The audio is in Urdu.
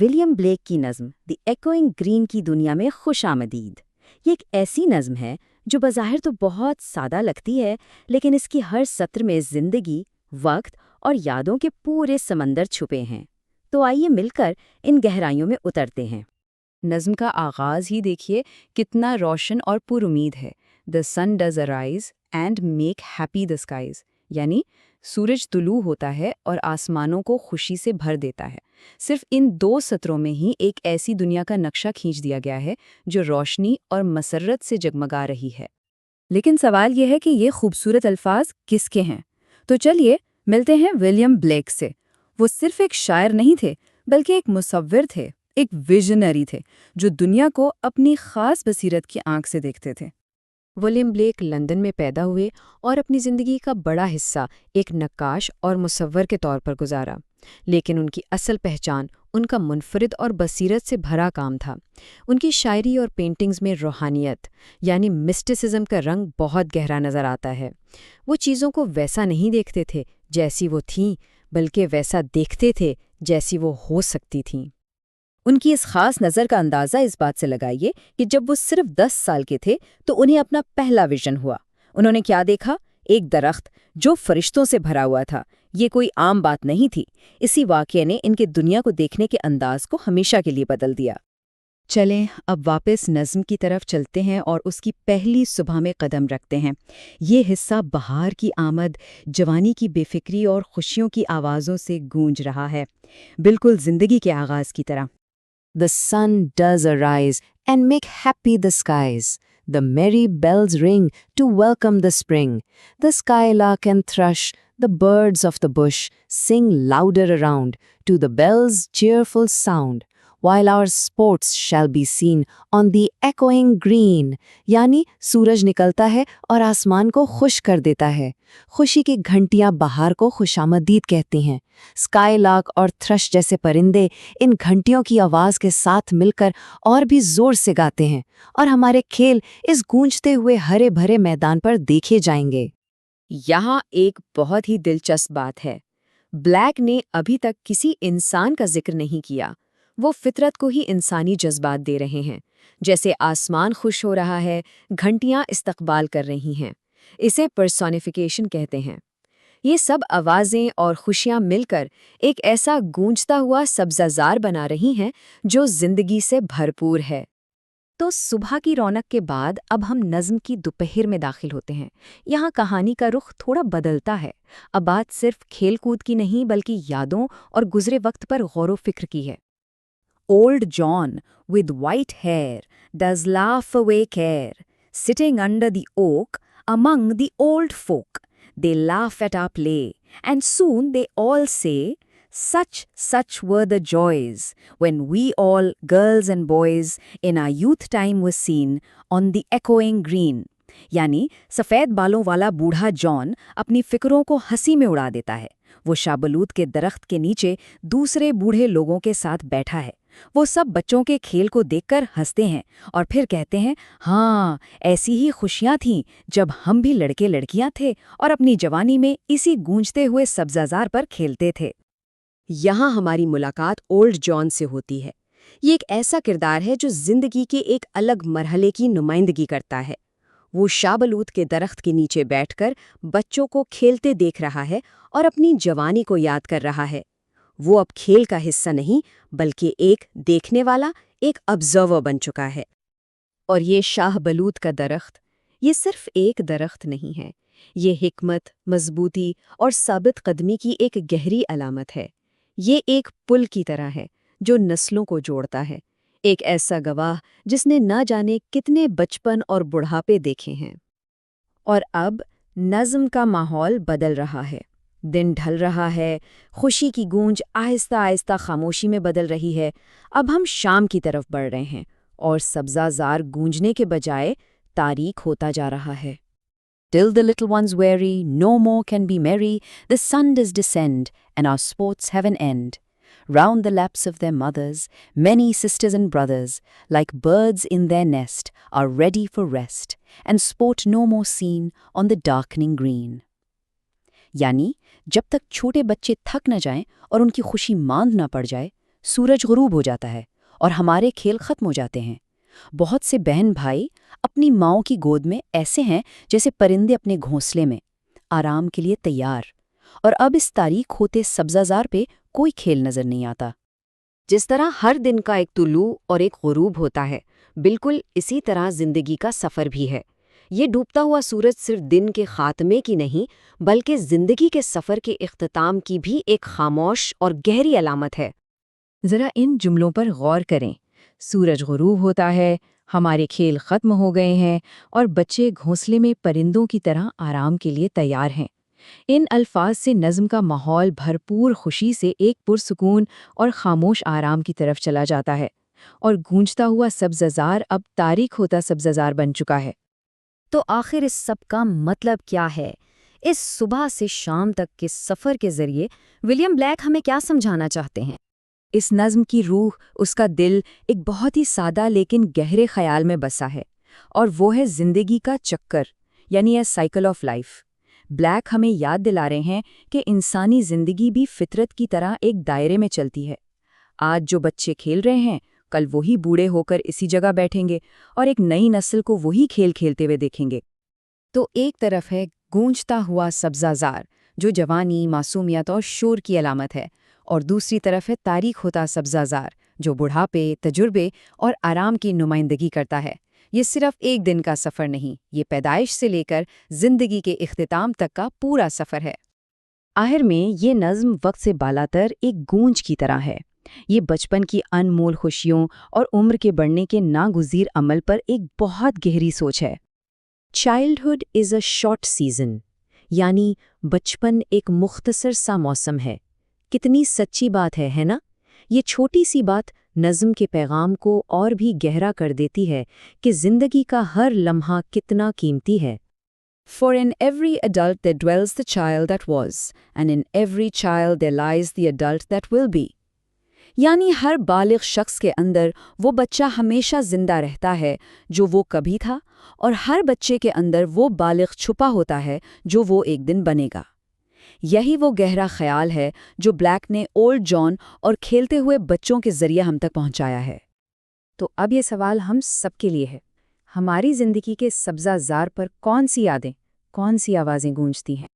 ولیم بلیک کی نظم دی ایکوئنگ گرین کی دنیا میں خوش آمدید۔ یہ ایک ایسی نظم ہے جو بظاہر تو بہت سادہ لگتی ہے، لیکن اس کی ہر سطر میں زندگی، وقت اور یادوں کے پورے سمندر چھپے ہیں۔ تو آئیے مل کر ان گہرائیوں میں اترتے ہیں۔ نظم کا آغاز ہی دیکھیے کتنا روشن اور پر امید ہے۔ The sun does arise and make happy the skies، یعنی سورج طلوع ہوتا ہے اور آسمانوں کو خوشی سے بھر دیتا ہے۔ صرف ان 2 سطروں میں ہی ایک ایسی دنیا کا نقشہ کھینچ دیا گیا ہے جو روشنی اور مسرت سے جگمگا رہی ہے۔ لیکن سوال یہ ہے کہ یہ خوبصورت الفاظ کس کے ہیں؟ تو چلیے ملتے ہیں ولیم بلیک سے۔ وہ صرف ایک شاعر نہیں تھے، بلکہ ایک مصور تھے، ایک ویژنری تھے جو دنیا کو اپنی خاص بصیرت کی آنکھ سے دیکھتے تھے۔ ولیم بلیک لندن میں پیدا ہوئے اور اپنی زندگی کا بڑا حصہ ایک نقاش اور مصور کے طور پر گزارا، لیکن ان کی اصل پہچان ان کا منفرد اور بصیرت سے بھرا کام تھا۔ ان کی شاعری اور پینٹنگز میں روحانیت یعنی مسٹیسزم کا رنگ بہت گہرا نظر آتا ہے۔ وہ چیزوں کو ویسا نہیں دیکھتے تھے جیسی وہ تھیں، بلکہ ویسا دیکھتے تھے جیسی وہ ہو سکتی تھیں۔ ان کی اس خاص نظر کا اندازہ اس بات سے لگائیے کہ جب وہ صرف 10 سال کے تھے تو انہیں اپنا پہلا ویژن ہوا۔ انہوں نے کیا دیکھا؟ ایک درخت جو فرشتوں سے بھرا ہوا تھا۔ یہ کوئی عام بات نہیں تھی۔ اسی واقعے نے ان کے دنیا کو دیکھنے کے انداز کو ہمیشہ کے لیے بدل دیا۔ چلیں اب واپس نظم کی طرف چلتے ہیں اور اس کی پہلی صبح میں قدم رکھتے ہیں۔ یہ حصہ بہار کی آمد، جوانی کی بے فکری اور خوشیوں کی آوازوں سے گونج رہا ہے، بالکل زندگی کے آغاز کی طرح۔ The sun does arise and make happy the skies. The merry bells ring to welcome the spring. The skylark and thrush, the birds of the bush, sing louder around to the bells' cheerful sound. While our sports shall be seen on the echoing green. یعنی سورج نکلتا ہے اور آسمان کو خوش کر دیتا ہے۔ خوشی کی گھنٹیاں بہار کو خوشامدید کہتی ہیں۔ اسکائی لارک اور تھرش جیسے پرندے ان گھنٹیوں کی آواز کے ساتھ مل کر اور بھی زور سے گاتے ہیں، اور ہمارے کھیل اس گونجتے ہوئے ہرے بھرے میدان پر دیکھے جائیں گے۔ یہاں ایک بہت ہی دلچسپ بات ہے۔ بلیک نے ابھی تک کسی انسان کا ذکر نہیں کیا۔ وہ فطرت کو ہی انسانی جذبات دے رہے ہیں، جیسے آسمان خوش ہو رہا ہے، گھنٹیاں استقبال کر رہی ہیں۔ اسے پرسونیفیکیشن کہتے ہیں۔ یہ سب آوازیں اور خوشیاں مل کر ایک ایسا گونجتا ہوا سبزہ زار بنا رہی ہیں جو زندگی سے بھرپور ہے۔ تو صبح کی رونق کے بعد اب ہم نظم کی دوپہر میں داخل ہوتے ہیں۔ یہاں کہانی کا رخ تھوڑا بدلتا ہے۔ اب بات صرف کھیل کود کی نہیں بلکہ یادوں اور گزرے وقت پر غور و فکر کی ہے۔ Old John, with white hair, does laugh away care, sitting under the oak among the old folk. They laugh at our play, and soon they all say, such were the joys, when we all, girls and boys, in our youth time were seen on the echoing green. یعنی سفید بالوں والا بوڑھا جان اپنی فکروں کو ہنسی میں اڑا دیتا ہے۔ وہ شابلوت کے درخت کے نیچے دوسرے بوڑھے لوگوں کے ساتھ بیٹھا ہے۔ وہ سب بچوں کے کھیل کو دیکھ کر ہنستے ہیں اور پھر کہتے ہیں، ہاں ایسی ہی خوشیاں تھیں جب ہم بھی لڑکے لڑکیاں تھے اور اپنی جوانی میں اسی گونجتے ہوئے سبزہ زار پر کھیلتے تھے۔ یہاں ہماری ملاقات اولڈ جان سے ہوتی ہے۔ یہ ایک ایسا کردار ہے جو زندگی کے ایک الگ مرحلے کی نمائندگی کرتا ہے۔ وہ شابلوت کے درخت کے نیچے بیٹھ کر بچوں کو کھیلتے دیکھ رہا ہے اور اپنی جوانی کو یاد کر رہا ہے۔ وہ اب کھیل کا حصہ نہیں بلکہ ایک دیکھنے والا، ایک آبزرور بن چکا ہے۔ اور یہ شاہ بلوت کا درخت، یہ صرف ایک درخت نہیں ہے، یہ حکمت، مضبوطی اور ثابت قدمی کی ایک گہری علامت ہے۔ یہ ایک پل کی طرح ہے جو نسلوں کو جوڑتا ہے، ایک ایسا گواہ جس نے نہ جانے کتنے بچپن اور بڑھاپے دیکھے ہیں۔ اور اب نظم کا ماحول بدل رہا ہے۔ دن ڈھل رہا ہے، خوشی کی گونج آہستہ آہستہ خاموشی میں بدل رہی ہے۔ اب ہم شام کی طرف بڑھ رہے ہیں اور سبزہ زار گونجنے کے بجائے تاریک ہوتا جا رہا ہے۔ Till the little ones weary, no more can be merry, the sun does descend, and our sports have an end. Round the laps of their mothers, many sisters and brothers, like birds in their nest, are ready for rest, and sport no more seen on the darkening green. یعنی جب تک چھوٹے بچے تھک نہ جائیں اور ان کی خوشی ماند نہ پڑ جائے، سورج غروب ہو جاتا ہے اور ہمارے کھیل ختم ہو جاتے ہیں۔ بہت سے بہن بھائی اپنی ماؤں کی گود میں ایسے ہیں جیسے پرندے اپنے گھونسلے میں، آرام کے لیے تیار، اور اب اس تاریک ہوتے سبزہ زار پہ کوئی کھیل نظر نہیں آتا۔ جس طرح ہر دن کا ایک طلوع اور ایک غروب ہوتا ہے، بالکل اسی طرح زندگی کا سفر بھی ہے۔ یہ ڈوبتا ہوا سورج صرف دن کے خاتمے کی نہیں، بلکہ زندگی کے سفر کے اختتام کی بھی ایک خاموش اور گہری علامت ہے۔ ذرا ان جملوں پر غور کریں۔ سورج غروب ہوتا ہے، ہمارے کھیل ختم ہو گئے ہیں، اور بچے گھونسلے میں پرندوں کی طرح آرام کے لیے تیار ہیں۔ ان الفاظ سے نظم کا ماحول بھرپور خوشی سے ایک پرسکون اور خاموش آرام کی طرف چلا جاتا ہے، اور گونجتا ہوا سبززار اب تاریک ہوتا سبززار بن چکا ہے۔ تو آخر اس سب کا مطلب کیا ہے؟ اس صبح سے شام تک کے سفر کے ذریعے ولیم بلیک ہمیں کیا سمجھانا چاہتے ہیں؟ اس نظم کی روح، اس کا دل ایک بہت ہی سادہ لیکن گہرے خیال میں بسا ہے، اور وہ ہے زندگی کا چکر، یعنی a cycle of life. Black ہمیں یاد دلا رہے ہیں کہ انسانی زندگی بھی فطرت کی طرح ایک دائرے میں چلتی ہے۔ آج جو بچے کھیل رہے ہیں، کل وہی بوڑھے ہو کر اسی جگہ بیٹھیں گے، اور ایک نئی نسل کو وہی کھیل کھیلتے ہوئے دیکھیں گے۔ تو ایک طرف ہے گونجتا ہوا سبزہ زار، جو جوانی، معصومیت اور شور کی علامت ہے، اور دوسری طرف ہے تاریک ہوتا سبزہ زار، جو بڑھاپے، تجربے اور آرام کی نمائندگی کرتا ہے۔ یہ صرف ایک دن کا سفر نہیں، یہ پیدائش سے لے کر زندگی کے اختتام تک کا پورا سفر ہے۔ آخر میں یہ نظم وقت سے بالاتر ایک گونج کی طرح ہے۔ یہ بچپن کی انمول خوشیوں اور عمر کے بڑھنے کے ناگزیر عمل پر ایک بہت گہری سوچ ہے۔ Childhood is a short season, یعنی بچپن ایک مختصر سا موسم ہے۔ کتنی سچی بات ہے نا؟ یہ چھوٹی سی بات نظم کے پیغام کو اور بھی گہرا کر دیتی ہے کہ زندگی کا ہر لمحہ کتنا قیمتی ہے۔ For in every adult there dwells the child that was, and in every child there lies the adult that will be۔ یعنی ہر بالغ شخص کے اندر وہ بچہ ہمیشہ زندہ رہتا ہے جو وہ کبھی تھا، اور ہر بچے کے اندر وہ بالغ چھپا ہوتا ہے جو وہ ایک دن بنے گا۔ یہی وہ گہرا خیال ہے جو بلیک نے اولڈ جان اور کھیلتے ہوئے بچوں کے ذریعے ہم تک پہنچایا ہے۔ تو اب یہ سوال ہم سب کے لیے ہے، ہماری زندگی کے سبزہ زار پر کون سی یادیں، کون سی آوازیں گونجتی ہیں؟